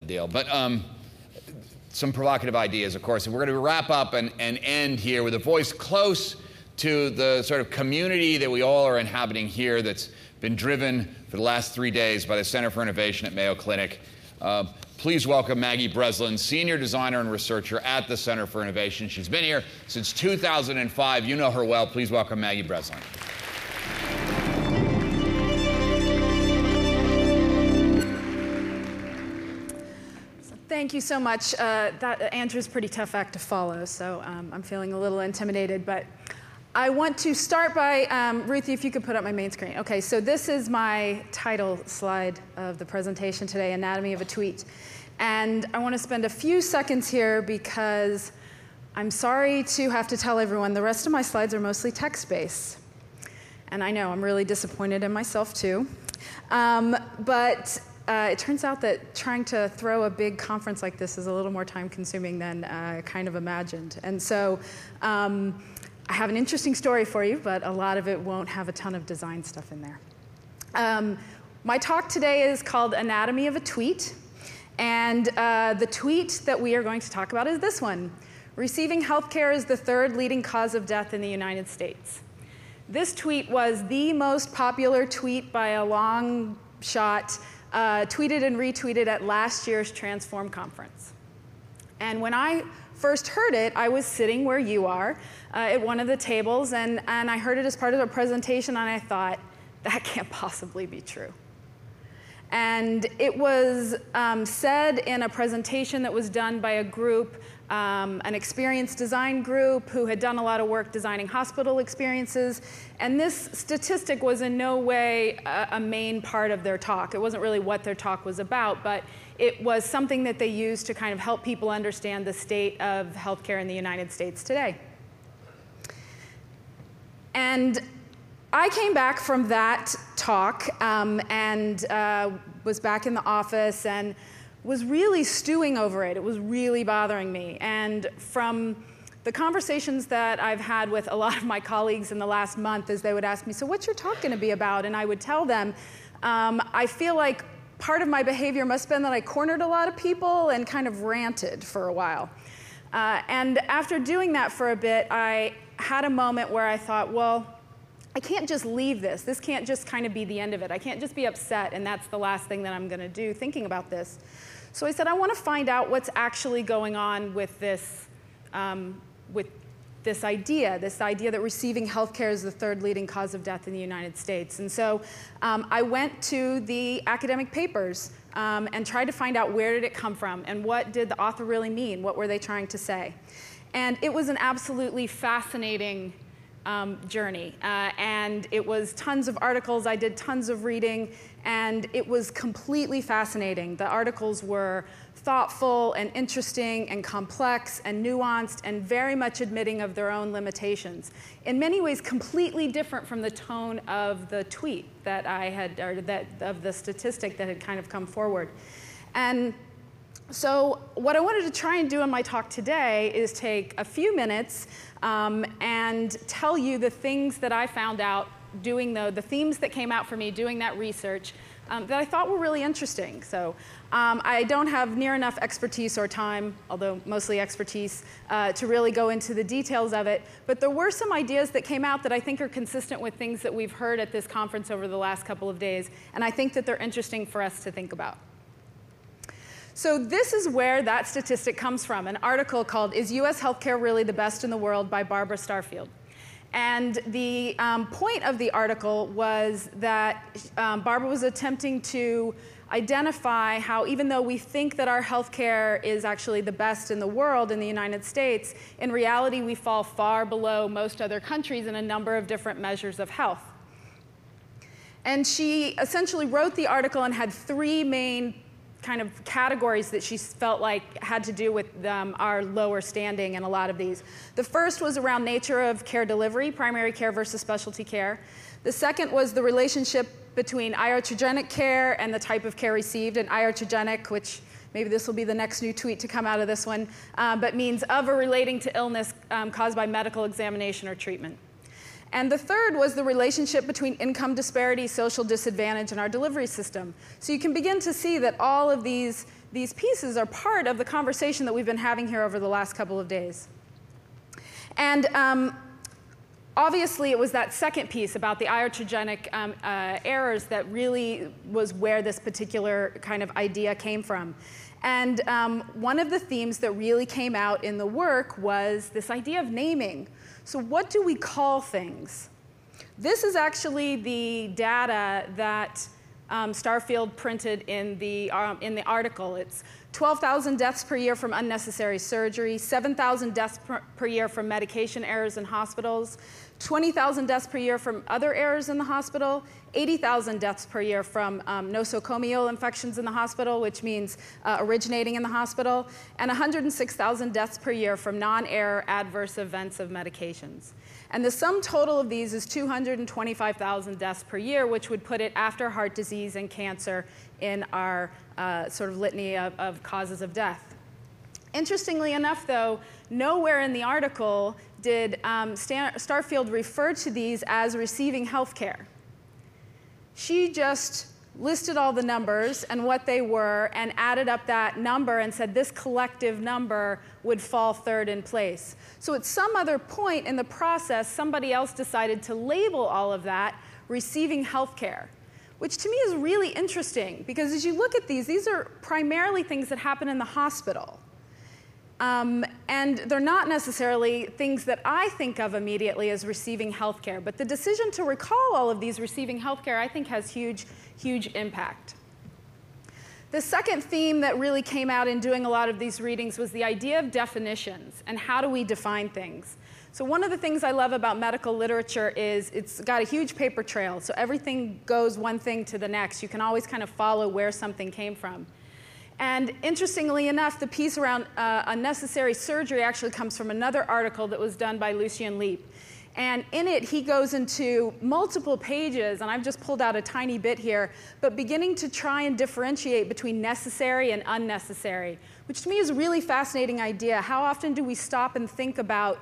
deal. But some provocative ideas, of course. And we're going to wrap up and end here with a voice close to the sort of community that we all are inhabiting here that's been driven for the last 3 days by the Center for Innovation at Mayo Clinic. Please welcome Maggie Breslin, Senior Designer and Researcher at the Center for Innovation. She's been here since 2005. You know her well. Please welcome Maggie Breslin. Thank you so much. Andrew's a pretty tough act to follow, so I'm feeling a little intimidated. But I want to start by, Ruthie, if you could put up my main screen. Okay, so this is my title slide of the presentation today, Anatomy of a Tweet. And I want to spend a few seconds here because I'm sorry to have to tell everyone the rest of my slides are mostly text-based. And I know, I'm really disappointed in myself too. But it turns out that trying to throw a big conference like this is a little more time-consuming than I kind of imagined. And so I have an interesting story for you, but a lot of it won't have a ton of design stuff in there. My talk today is called Anatomy of a Tweet. And the tweet that we are going to talk about is this one. Receiving healthcare is the third leading cause of death in the United States. This tweet was the most popular tweet by a long shot, tweeted and retweeted at last year's Transform conference. And when I first heard it, I was sitting where you are at one of the tables, and I heard it as part of a presentation, and I thought, that can't possibly be true. And it was said in a presentation that was done by a group, an experienced design group who had done a lot of work designing hospital experiences. And this statistic was in no way a main part of their talk. It wasn't really what their talk was about, but it was something that they used to kind of help people understand the state of healthcare in the United States today. And I came back from that talk and was back in the office and was really stewing over it. It was really bothering me. And from the conversations that I've had with a lot of my colleagues in the last month, as they would ask me, so what's your talk going to be about? And I would tell them, I feel like part of my behavior must have been that I cornered a lot of people and kind of ranted for a while. And after doing that for a bit, I had a moment where I thought, well, I can't just leave this. This can't just kind of be the end of it. I can't just be upset, and that's the last thing that I'm going to do thinking about this. So I said, I want to find out what's actually going on with this idea that receiving healthcare is the third leading cause of death in the United States. And so I went to the academic papers and tried to find out where did it come from and what did the author really mean? What were they trying to say? And it was an absolutely fascinating journey. And it was tons of articles. I did tons of reading, and it was completely fascinating. The articles were thoughtful and interesting and complex and nuanced and very much admitting of their own limitations. In many ways, completely different from the tone of the tweet that I had, or of the statistic that had kind of come forward. And so what I wanted to try and do in my talk today is take a few minutes and tell you the things that I found out doing the themes that came out for me doing that research that I thought were really interesting. So I don't have near enough expertise or time, although mostly expertise, to really go into the details of it. But there were some ideas that came out that I think are consistent with things that we've heard at this conference over the last couple of days, and I think that they're interesting for us to think about. So this is where that statistic comes from, an article called Is U.S. Healthcare Really the Best in the World by Barbara Starfield. And the point of the article was that Barbara was attempting to identify how even though we think that our healthcare is actually the best in the world in the United States, in reality we fall far below most other countries in a number of different measures of health. And she essentially wrote the article and had three main kind of categories that she felt like had to do with our lower standing in a lot of these. The first was around nature of care delivery, primary care versus specialty care. The second was the relationship between iatrogenic care and the type of care received, and iatrogenic, which maybe this will be the next new tweet to come out of this one, but means of or relating to illness caused by medical examination or treatment. And the third was the relationship between income disparity, social disadvantage, and our delivery system. So you can begin to see that all of these these pieces are part of the conversation that we've been having here over the last couple of days. And obviously, it was that second piece about the iatrogenic errors that really was where this particular kind of idea came from. And one of the themes that really came out in the work was this idea of naming. So what do we call things? This is actually the data that Starfield printed in the article. It's 12,000 deaths per year from unnecessary surgery, 7,000 deaths per year from medication errors in hospitals, 20,000 deaths per year from other errors in the hospital, 80,000 deaths per year from nosocomial infections in the hospital, which means originating in the hospital, and 106,000 deaths per year from non-error adverse events of medications. And the sum total of these is 225,000 deaths per year, which would put it after heart disease and cancer in our sort of litany of causes of death. Interestingly enough, though, nowhere in the article did Starfield refer to these as receiving health care. She just listed all the numbers and what they were and added up that number and said this collective number would fall third in place. So at some other point in the process, somebody else decided to label all of that receiving health care, which to me is really interesting because as you look at these are primarily things that happen in the hospital. And they're not necessarily things that I think of immediately as receiving health care, but the decision to recall all of these receiving health care I think has huge, huge impact. The second theme that really came out in doing a lot of these readings was the idea of definitions and how do we define things. So one of the things I love about medical literature is it's got a huge paper trail, so everything goes one thing to the next. You can always kind of follow where something came from. And interestingly enough, the piece around unnecessary surgery actually comes from another article that was done by Lucien Leap. And in it, he goes into multiple pages, and I've just pulled out a tiny bit here, but beginning to try and differentiate between necessary and unnecessary, which to me is a really fascinating idea. How often do we stop and think about,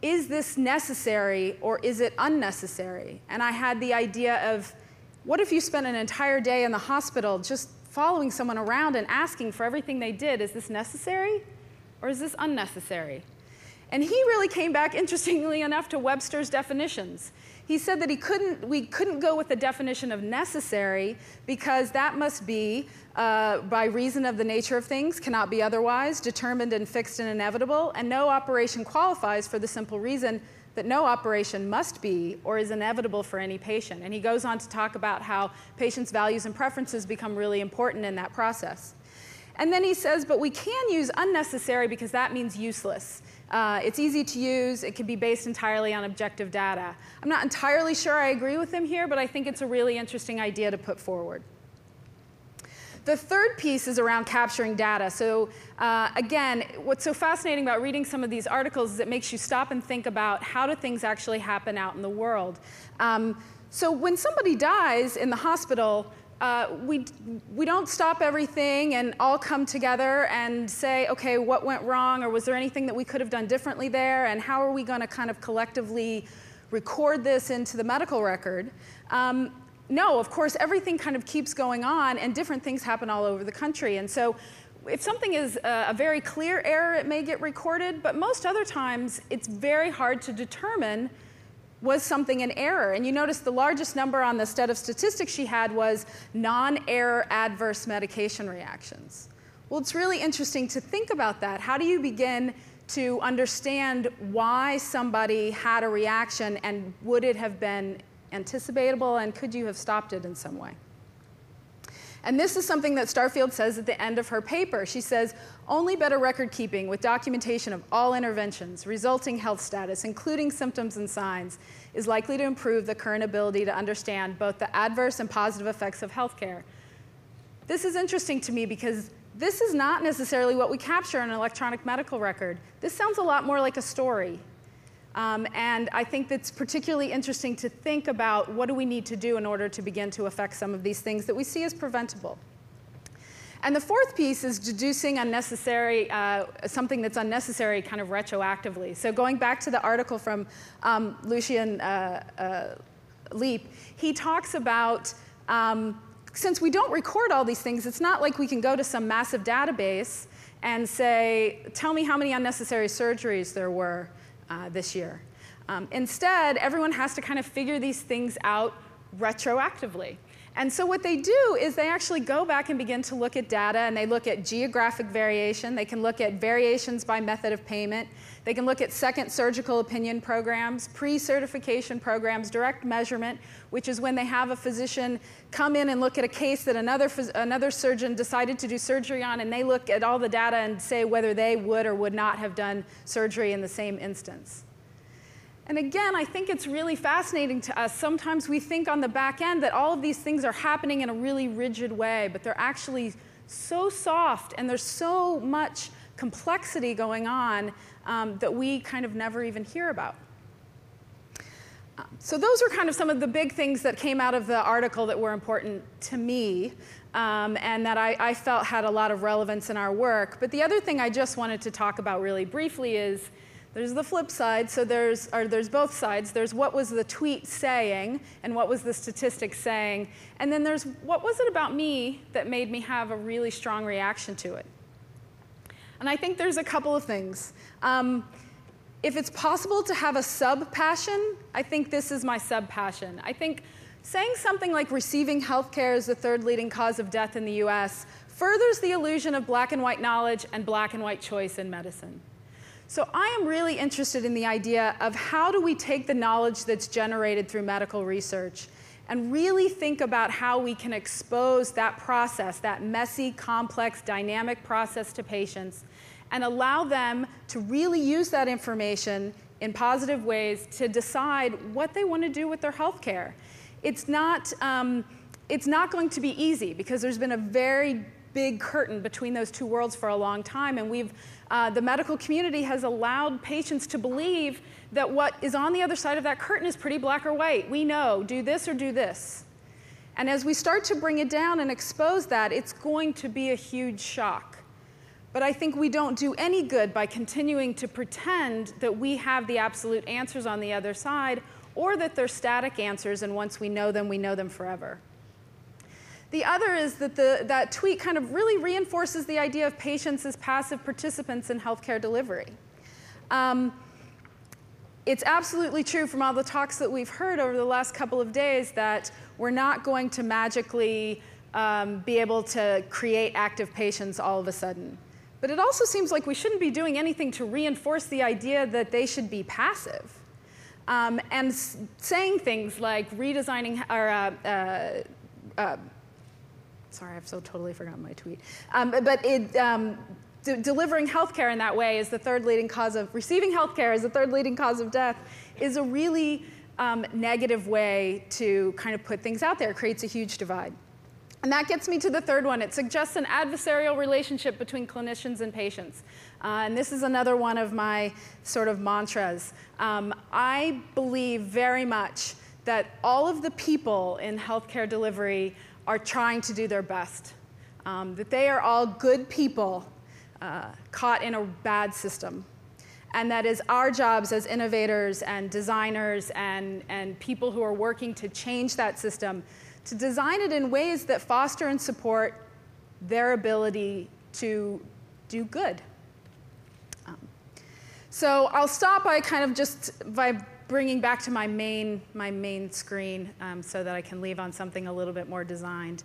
is this necessary or is it unnecessary? And I had the idea of, what if you spent an entire day in the hospital just following someone around and asking for everything they did, is this necessary or is this unnecessary? And he really came back, interestingly enough, to Webster's definitions. He said that we couldn't go with the definition of necessary because that must be, by reason of the nature of things, cannot be otherwise, determined and fixed and inevitable, and no operation qualifies for the simple reason that no operation must be or is inevitable for any patient. And he goes on to talk about how patients' values and preferences become really important in that process. And then he says, but we can use unnecessary because that means useless. It's easy to use. It can be based entirely on objective data. I'm not entirely sure I agree with him here, but I think it's a really interesting idea to put forward. The third piece is around capturing data. So again, what's so fascinating about reading some of these articles is it makes you stop and think about how do things actually happen out in the world. So when somebody dies in the hospital, we don't stop everything and all come together and say, okay, what went wrong, or was there anything that we could have done differently there, and how are we going to kind of collectively record this into the medical record? No, of course, everything kind of keeps going on, and different things happen all over the country. And so if something is a very clear error, it may get recorded, but most other times, it's very hard to determine was something an error. And you notice the largest number on the set of statistics she had was non-error adverse medication reactions. Well, it's really interesting to think about that. How do you begin to understand why somebody had a reaction, and would it have been anticipatable, and could you have stopped it in some way? And this is something that Starfield says at the end of her paper. She says, only better record keeping with documentation of all interventions, resulting health status, including symptoms and signs, is likely to improve the current ability to understand both the adverse and positive effects of healthcare. This is interesting to me because this is not necessarily what we capture in an electronic medical record. This sounds a lot more like a story. And I think that's particularly interesting to think about what do we need to do in order to begin to affect some of these things that we see as preventable. And the fourth piece is deducing unnecessary, something that's unnecessary kind of retroactively. So going back to the article from Lucien Leap, he talks about since we don't record all these things, it's not like we can go to some massive database and say, tell me how many unnecessary surgeries there were this year. Instead, everyone has to kind of figure these things out retroactively. And so what they do is they actually go back and begin to look at data, and they look at geographic variation. They can look at variations by method of payment. They can look at second surgical opinion programs, pre-certification programs, direct measurement, which is when they have a physician come in and look at a case that another surgeon decided to do surgery on, and they look at all the data and say whether they would or would not have done surgery in the same instance. And again, I think it's really fascinating to us. Sometimes we think on the back end that all of these things are happening in a really rigid way, but they're actually so soft, and there's so much complexity going on that we kind of never even hear about. So those were kind of some of the big things that came out of the article that were important to me, and that I felt had a lot of relevance in our work. But the other thing I just wanted to talk about really briefly is there's the flip side. So there's both sides. There's what was the tweet saying and what was the statistic saying. And then there's what was it about me that made me have a really strong reaction to it. And I think there's a couple of things. If it's possible to have a sub-passion, I think this is my sub-passion. I think saying something like receiving health care is the third leading cause of death in the US furthers the illusion of black and white knowledge and black and white choice in medicine. So I am really interested in the idea of how do we take the knowledge that's generated through medical research and really think about how we can expose that process, that messy, complex, dynamic process to patients, and allow them to really use that information in positive ways to decide what they want to do with their health care. It's not going to be easy because there's been a very big curtain between those two worlds for a long time, and the medical community has allowed patients to believe that what is on the other side of that curtain is pretty black or white. We know, do this or do this. And as we start to bring it down and expose that, it's going to be a huge shock. But I think we don't do any good by continuing to pretend that we have the absolute answers on the other side, or that they're static answers, and once we know them forever. The other is that that tweet kind of really reinforces the idea of patients as passive participants in healthcare delivery. It's absolutely true from all the talks that we've heard over the last couple of days that we're not going to magically be able to create active patients all of a sudden. But it also seems like we shouldn't be doing anything to reinforce the idea that they should be passive. And saying things like redesigning, or sorry, I've so totally forgotten my tweet. Delivering healthcare in that way is the third leading cause of, receiving healthcare is the third leading cause of death, is a really negative way to kind of put things out there. It creates a huge divide. And that gets me to the third one. It suggests an adversarial relationship between clinicians and patients. And this is another one of my sort of mantras. I believe very much that all of the people in healthcare delivery are trying to do their best, that they are all good people caught in a bad system. And that is our jobs as innovators and designers and people who are working to change that system, to design it in ways that foster and support their ability to do good. So I'll stop by kind of just by bringing back to my main screen so that I can leave on something a little bit more designed.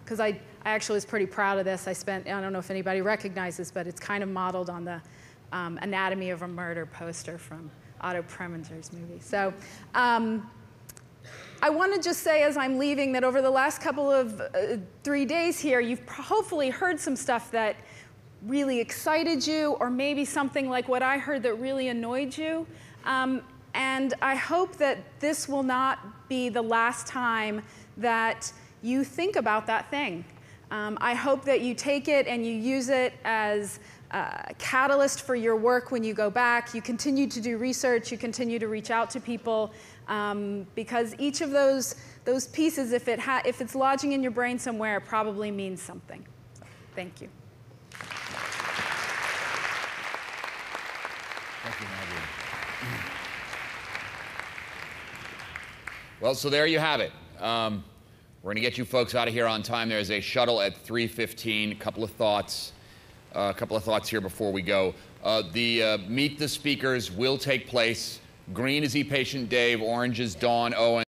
Because I actually was pretty proud of this. I don't know if anybody recognizes, but it's kind of modeled on the Anatomy of a Murder poster from Otto Preminger's movie. So I want to just say as I'm leaving that over the last couple of 3 days here, you've hopefully heard some stuff that really excited you, or maybe something like what I heard that really annoyed you. And I hope that this will not be the last time that you think about that thing. I hope that you take it and you use it as a catalyst for your work when you go back. You continue to do research, you continue to reach out to people, because each of those pieces, if it's lodging in your brain somewhere, probably means something. So, thank you. Thank you, Maggie. Well, so there you have it. We're going to get you folks out of here on time. There's a shuttle at 3:15. A couple of thoughts here before we go. The Meet the Speakers will take place. Green is E-Patient Dave, orange is Dawn Owen.